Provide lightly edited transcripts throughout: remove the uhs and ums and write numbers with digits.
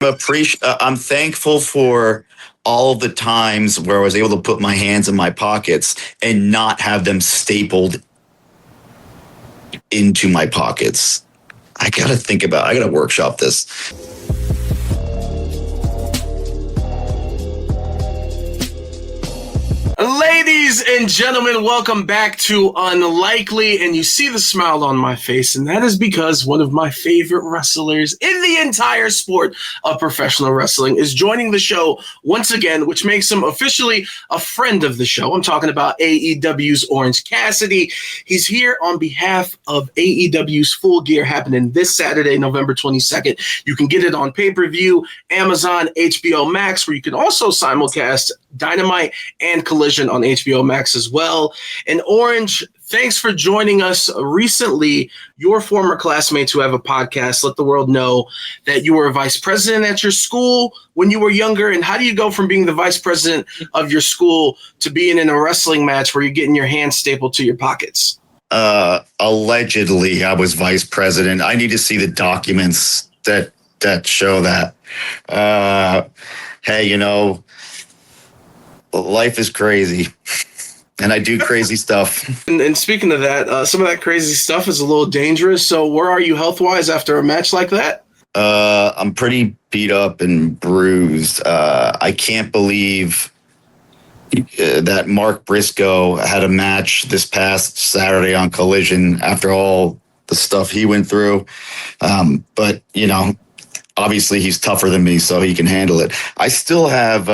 I'm thankful for all the times where I was able to put my hands in my pockets and not have them stapled into my pockets. I gotta workshop this. Ladies and gentlemen, welcome back to Unlikely, and you see the smile on my face, and that is because one of my favorite wrestlers in the entire sport of professional wrestling is joining the show once again, which makes him officially a friend of the show. I'm talking about AEW's Orange Cassidy. He's here on behalf of AEW's Full Gear happening this Saturday, November 22nd. You can get it on pay-per-view, Amazon, HBO Max, where you can also simulcast Dynamite and Collision on HBO Max as well. And Orange, thanks for joining us recently. Your former classmates who have a podcast let the world know that you were a vice president at your school when you were younger. And how do you go from being the vice president of your school to being in a wrestling match where you're getting your hands stapled to your pockets? Allegedly, I was vice president. I need to see the documents that show that. Hey, life is crazy, and I do crazy stuff. And speaking of that, some of that crazy stuff is a little dangerous. So where are you health-wise after a match like that? I'm pretty beat up and bruised. I can't believe that Mark Briscoe had a match this past Saturday on Collision after all the stuff he went through. But, obviously he's tougher than me, so he can handle it. I still have...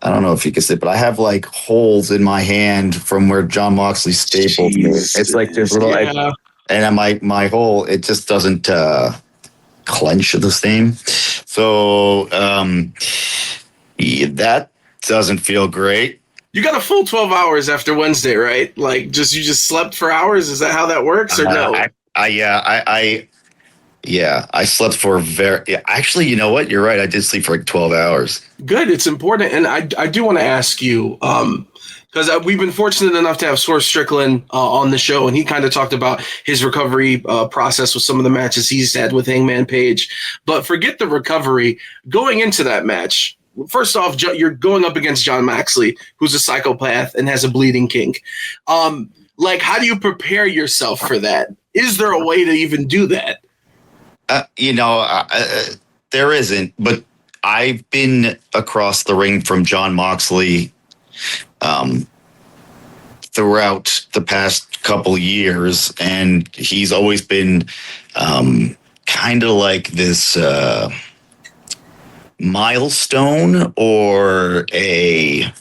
I don't know if you can see it, but I have like holes in my hand from where Jon Moxley stapled me. It's like this little, and my hole, it just doesn't clench the same. So that doesn't feel great. You got a full 12 hours after Wednesday, right? Like you just slept for hours. Is that how that works, or no? I slept for actually, you know what? You're right. I did sleep for like 12 hours. Good. It's important. And I do want to ask you, because we've been fortunate enough to have Source Strickland on the show, and he kind of talked about his recovery process with some of the matches he's had with Hangman Page. But forget the recovery. Going into that match, first off, you're going up against Jon Moxley, who's a psychopath and has a bleeding kink. How do you prepare yourself for that? Is there a way to even do that? There isn't, but I've been across the ring from Jon Moxley throughout the past couple years, and he's always been kind of like this milestone or a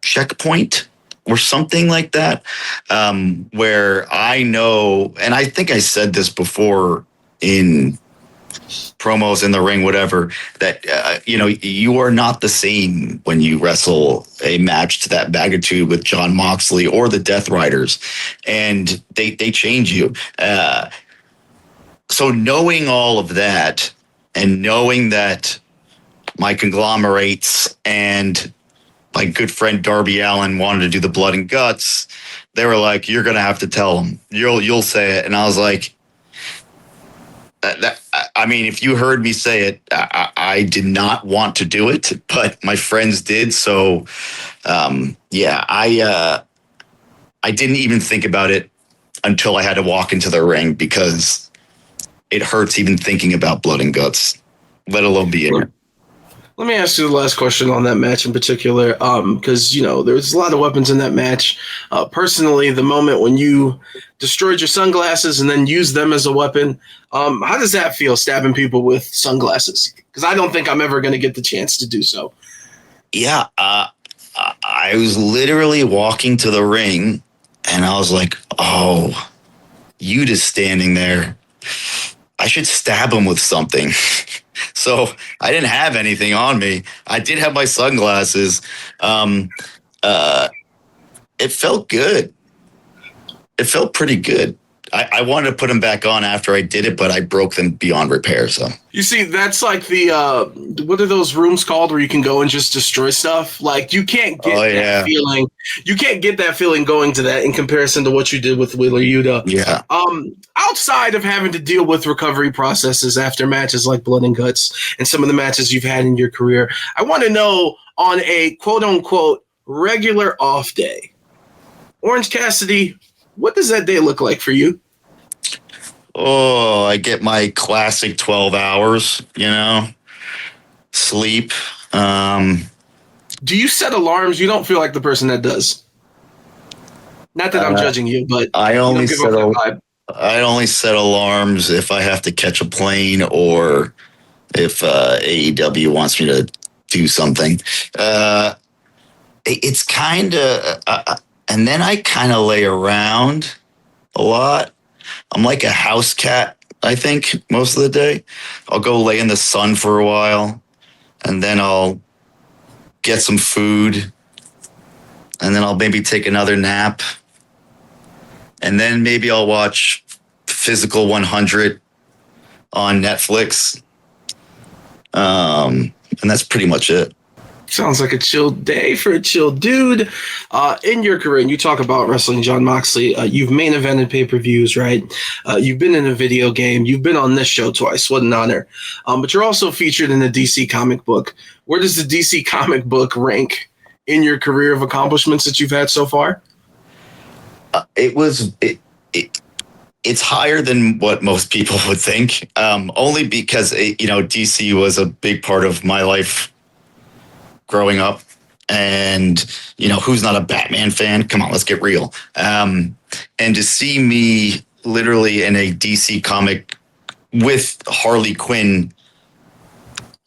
checkpoint or something like that, where I know, and I think I said this before in promos in the ring, whatever, that, you are not the same when you wrestle a match to that magnitude with Jon Moxley or the Death Riders, and they change you. So knowing all of that and knowing that my conglomerates and my good friend Darby Allin wanted to do the blood and guts, they were like, you're going to have to tell them. You'll say it. And I was like, if you heard me say it, I did not want to do it, but my friends did. So, I didn't even think about it until I had to walk into the ring, because it hurts even thinking about blood and guts, let alone be in it. Let me ask you the last question on that match in particular, because, there was a lot of weapons in that match. Personally, the moment when you destroyed your sunglasses and then used them as a weapon, how does that feel, stabbing people with sunglasses? Because I don't think I'm ever going to get the chance to do so. Yeah, I was literally walking to the ring, and I was like, oh, you just standing there. I should stab him with something. So I didn't have anything on me. I did have my sunglasses. It felt good. It felt pretty good. I wanted to put them back on after I did it, but I broke them beyond repair. So You see, that's like the what are those rooms called where you can go and just destroy stuff? Like you can't get that feeling. You can't get that feeling going to that in comparison to what you did with Wheeler Yuta. Yeah. Outside of having to deal with recovery processes after matches like Blood and Guts and some of the matches you've had in your career, I want to know on a quote unquote regular off day, Orange Cassidy, what does that day look like for you? Oh, I get my classic 12 hours, sleep. Do you set alarms? You don't feel like the person that does. Not that I'm judging you, but I only set alarms if I have to catch a plane or if AEW wants me to do something. It's kind of, and then I kind of lay around a lot. I'm like a house cat, I think, most of the day. I'll go lay in the sun for a while, and then I'll get some food, and then I'll maybe take another nap, and then maybe I'll watch Physical 100 on Netflix, and that's pretty much it. Sounds like a chill day for a chill dude. In your career, and you talk about wrestling Jon Moxley, you've main evented pay-per-views, right? You've been in a video game. You've been on this show twice. What an honor. But you're also featured in the DC comic book. Where does the DC comic book rank in your career of accomplishments that you've had so far? It's higher than what most people would think, only because, DC was a big part of my life growing up, and who's not a Batman fan? Come on, let's get real. And to see me literally in a DC comic with Harley Quinn,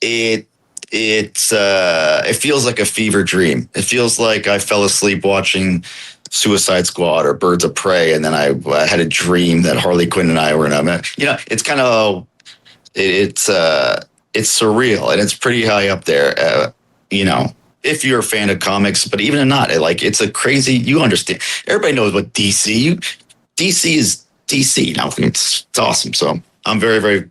it feels like a fever dream. It feels like I fell asleep watching Suicide Squad or Birds of Prey, and then I had a dream that Harley Quinn and I were in a. It's kind of it's surreal, and it's pretty high up there. If you're a fan of comics, but even if not, it's a crazy, you understand. Everybody knows what DC is DC. Now it's awesome. So I'm very, very,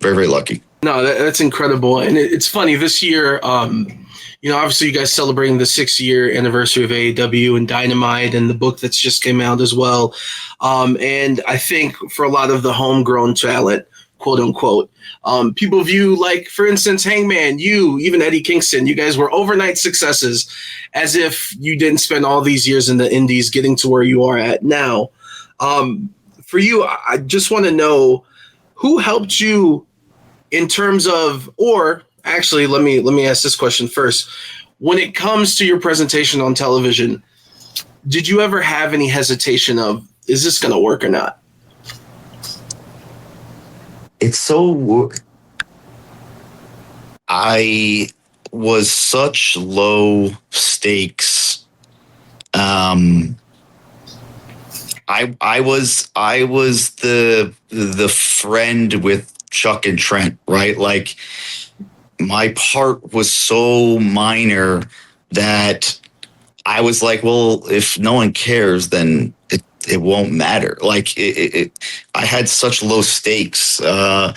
very, very lucky. No, that's incredible. And it's funny this year, obviously you guys celebrating the 6-year anniversary of AEW and Dynamite and the book that's just came out as well. And I think for a lot of the homegrown talent, quote unquote, people view, like, for instance, Hangman, even Eddie Kingston, you guys were overnight successes, as if you didn't spend all these years in the indies getting to where you are at now. For you, I just want to know who helped you in terms of, or actually, let me ask this question first. When it comes to your presentation on television, did you ever have any hesitation of, is this going to work or not? It's so. I was such low stakes. I was the friend with Chuck and Trent, right? Like, my part was so minor that I was like, well, if no one cares, then it won't matter. Like, I had such low stakes. And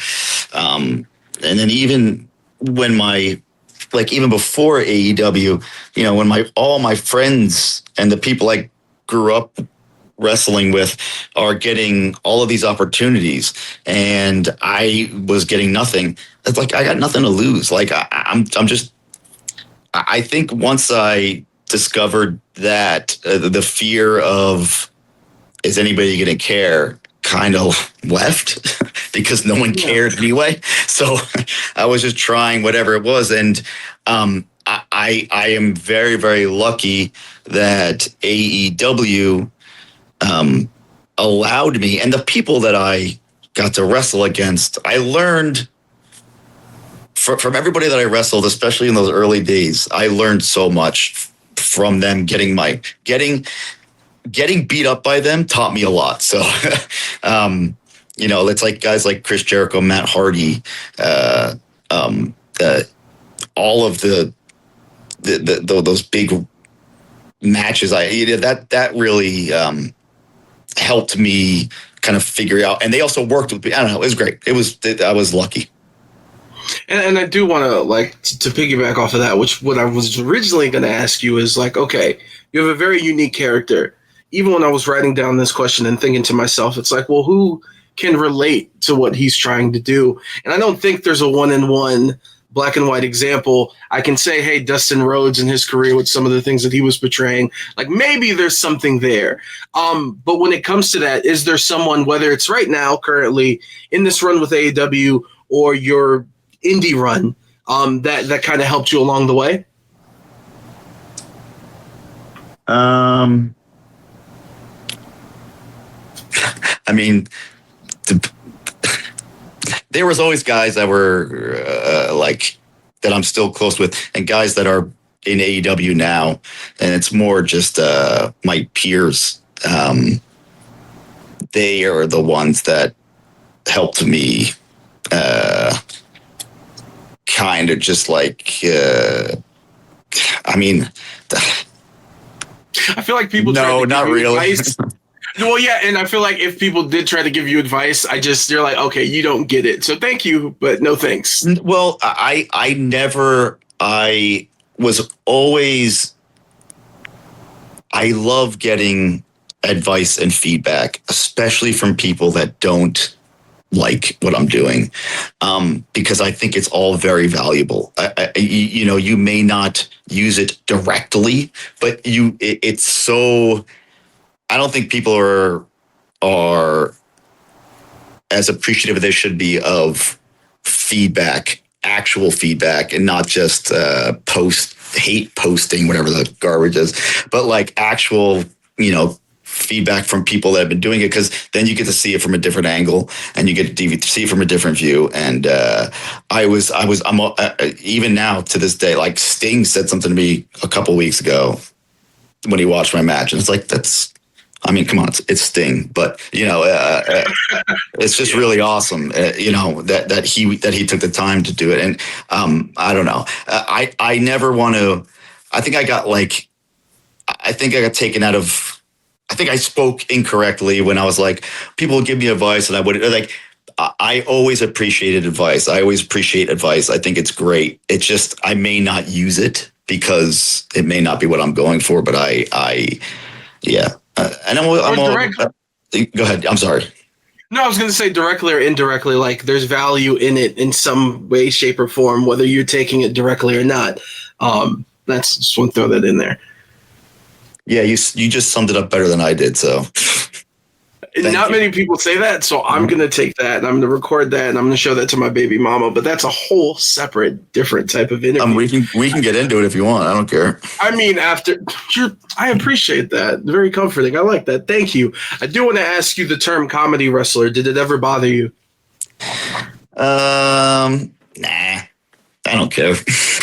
then even when even before AEW, when all my friends and the people I grew up wrestling with are getting all of these opportunities and I was getting nothing. It's like, I got nothing to lose. Like, I think once I discovered that the fear of, is anybody going to care, kind of left because no one cared anyway. So I was just trying whatever it was. And I am very, very lucky that AEW allowed me, and the people that I got to wrestle against, I learned from everybody that I wrestled, especially in those early days. I learned so much from them. Getting beat up by them taught me a lot. So, it's like guys like Chris Jericho, Matt Hardy, all of those big matches. That really helped me kind of figure out. And they also worked with me. I don't know. It was great. I was lucky. And I do want to piggyback off of that, which what I was originally going to ask you is like, okay, you have a very unique character. Even when I was writing down this question and thinking to myself, it's like, well, who can relate to what he's trying to do? And I don't think there's a one-in-one black and white example. I can say, hey, Dustin Rhodes in his career with some of the things that he was portraying, like maybe there's something there. But when it comes to that, is there someone, whether it's right now, currently in this run with AEW or your indie run, that kind of helped you along the way? I mean, there was always guys that were that I'm still close with, and guys that are in AEW now, and it's more just my peers. They are the ones that helped me kind of just like. I mean, I feel like people. No, not really. Well, yeah, and I feel like if people did try to give you advice, you're like, okay, you don't get it. So thank you, but no thanks. Well, I was always, I love getting advice and feedback, especially from people that don't like what I'm doing, because I think it's all very valuable. You may not use it directly, but it's so. I don't think people are as appreciative as they should be of feedback, actual feedback, and not just hate posting, whatever the garbage is, but like actual, feedback from people that have been doing it, because then you get to see it from a different angle and you get to see it from a different view. And I'm even now to this day, like Sting said something to me a couple weeks ago when he watched my match, and it's like, come on, it's Sting, but it's just really awesome, that he took the time to do it. And I don't know, I never want to. I think I got taken out of. I think I spoke incorrectly when I was like, people would give me advice, and I would like. I always appreciated advice. I always appreciate advice. I think it's great. It's just I may not use it because it may not be what I'm going for, but yeah. And go ahead. I'm sorry. No, I was going to say directly or indirectly, like there's value in it in some way, shape, or form, whether you're taking it directly or not. That's just want to throw that in there. Yeah, you just summed it up better than I did. So not many people say that, so I'm going to take that and I'm going to record that and I'm going to show that to my baby mama. But that's a whole separate, different type of interview. We can get into it if you want. I don't care. I mean, I appreciate that. Very comforting. I like that. Thank you. I do want to ask you the term comedy wrestler. Did it ever bother you? Nah. I don't care.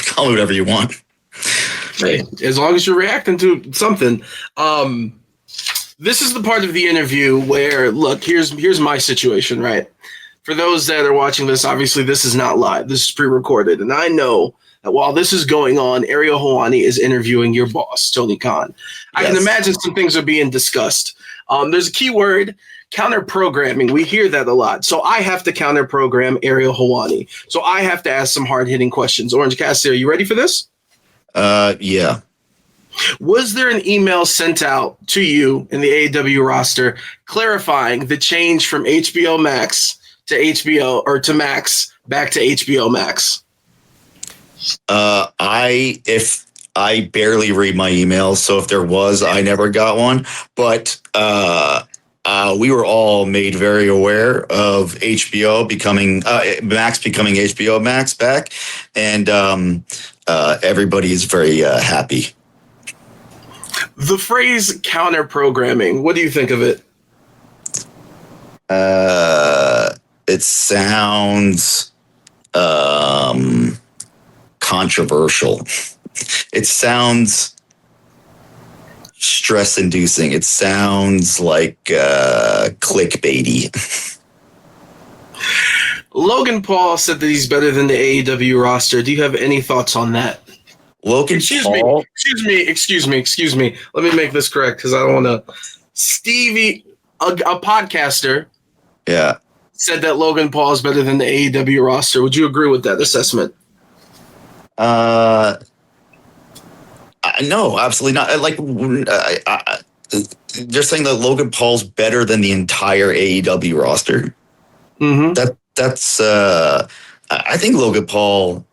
Call me whatever you want. Hey, as long as you're reacting to something. This is the part of the interview where, look, here's my situation, right? For those that are watching this, obviously this is not live. This is pre-recorded. And I know that while this is going on, Ariel Helwani is interviewing your boss, Tony Khan. I can imagine some things are being discussed. There's a key word, counter-programming. We hear that a lot. So I have to counter-program Ariel Helwani. So I have to ask some hard-hitting questions. Orange Cassidy, are you ready for this? Yeah. Was there an email sent out to you in the AEW roster clarifying the change from HBO Max to HBO or to Max back to HBO Max? I barely read my emails, so if there was, I never got one. But we were all made very aware of HBO becoming Max becoming HBO Max back, and everybody is very happy. The phrase counter-programming, what do you think of it? It sounds controversial. It sounds stress-inducing. It sounds like clickbaity. Logan Paul said that he's better than the AEW roster. Do you have any thoughts on that? Excuse me. Let me make this correct because I don't want to. Stevie, a podcaster, Yeah. said that Logan Paul is better than the AEW roster. Would you agree with that assessment? No, absolutely not. Like, they're saying that Logan Paul's better than the entire AEW roster. Mm-hmm. That's. I think Logan Paul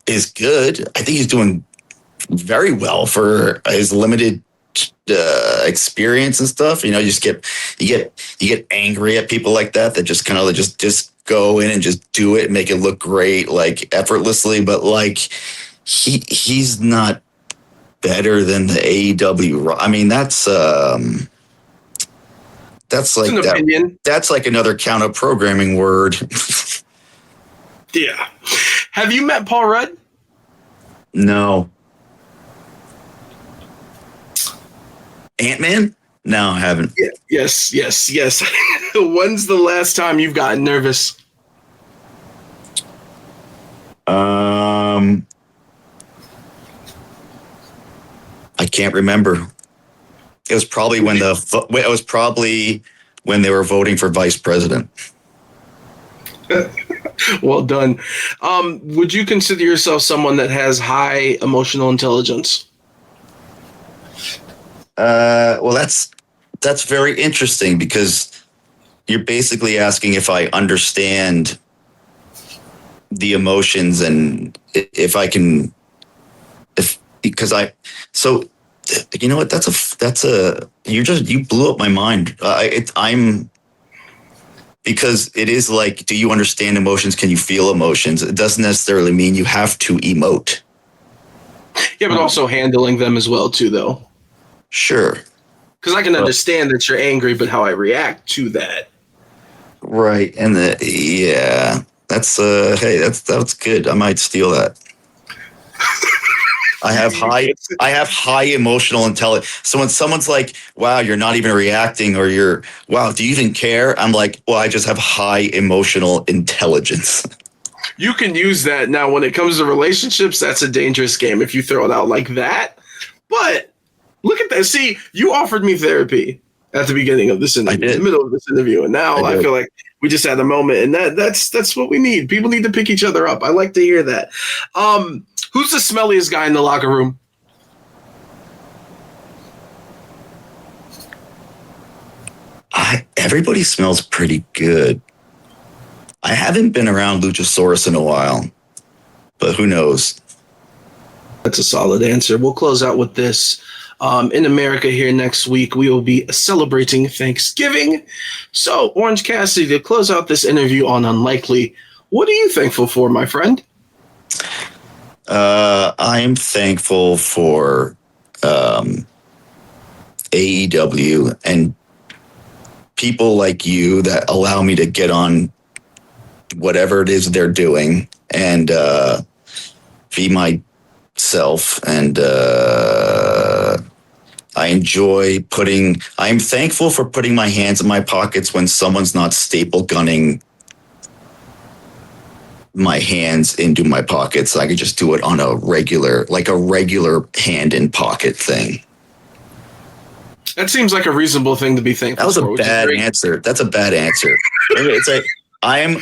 is good. I think he's doing very well for his limited experience and stuff. You know, you get angry at people like that just kind of just go in and just do it, and make it look great, like effortlessly. But like he's not better than the AEW. I mean, that's like that. Opinion. That's like another counter programming word. Yeah. Have you met Paul Rudd? No. Ant-Man? No, I haven't. Yeah, yes. When's the last time you've gotten nervous? I can't remember. It was probably when they were voting for vice president. Well done. Would you consider yourself someone that has high emotional intelligence? Well, that's very interesting, because you're basically asking if I understand the emotions and if I can, so you know what? You blew up my mind. Because it is like, do you understand emotions? Can you feel emotions? It doesn't necessarily mean you have to emote. Yeah, but also handling them as well, too, though. Sure. Because I can understand that you're angry, but how I react to that. Right. And that's good. I might steal that. I have high emotional intelligence. So when someone's like, wow, you're not even reacting, or wow, do you even care? I'm like, well, I just have high emotional intelligence. You can use that. Now, when it comes to relationships, that's a dangerous game if you throw it out like that. But look at that. See, you offered me therapy at the beginning of this interview, in the middle of this interview. And now I feel like we just had a moment, and that's what we need. People need to pick each other up. I like to hear that. Who's the smelliest guy in the locker room? Everybody smells pretty good. I haven't been around Luchasaurus in a while, but who knows? That's a solid answer. We'll close out with this. In America here next week, we will be celebrating Thanksgiving. So, Orange Cassidy, to close out this interview on Unlikely, what are you thankful for, my friend? I am thankful for AEW and people like you that allow me to get on whatever it is they're doing and be myself. And I'm thankful for putting my hands in my pockets when someone's not staple gunning my hands into my pockets. I could just do it on a regular hand in pocket thing. That seems like a reasonable thing to be thankful for. That was a bad answer. That's a bad answer. It's like I'm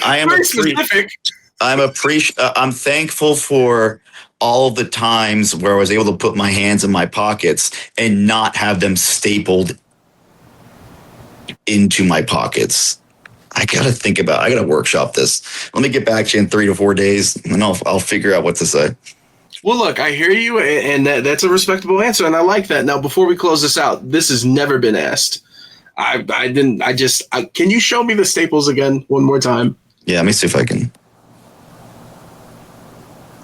thankful for all the times where I was able to put my hands in my pockets and not have them stapled into my pockets. I gotta workshop this. Let me get back to you in 3 to 4 days, and I'll figure out what to say. Well, look, I hear you, and that's a respectable answer, and I like that. Now, before we close this out, this has never been asked. Can you show me the staples again one more time? Yeah, let me see if I can.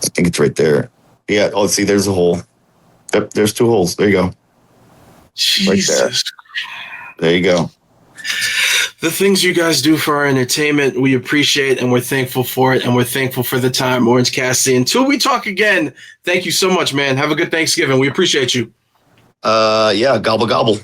I think it's right there. Yeah. Oh, see, there's a hole. Yep, there's 2 holes. There you go. Jesus. Right there you go. The things you guys do for our entertainment, we appreciate, and we're thankful for it, and we're thankful for the time, Orange Cassidy. Until we talk again, thank you so much, man. Have a good Thanksgiving. We appreciate you. Yeah, gobble, gobble.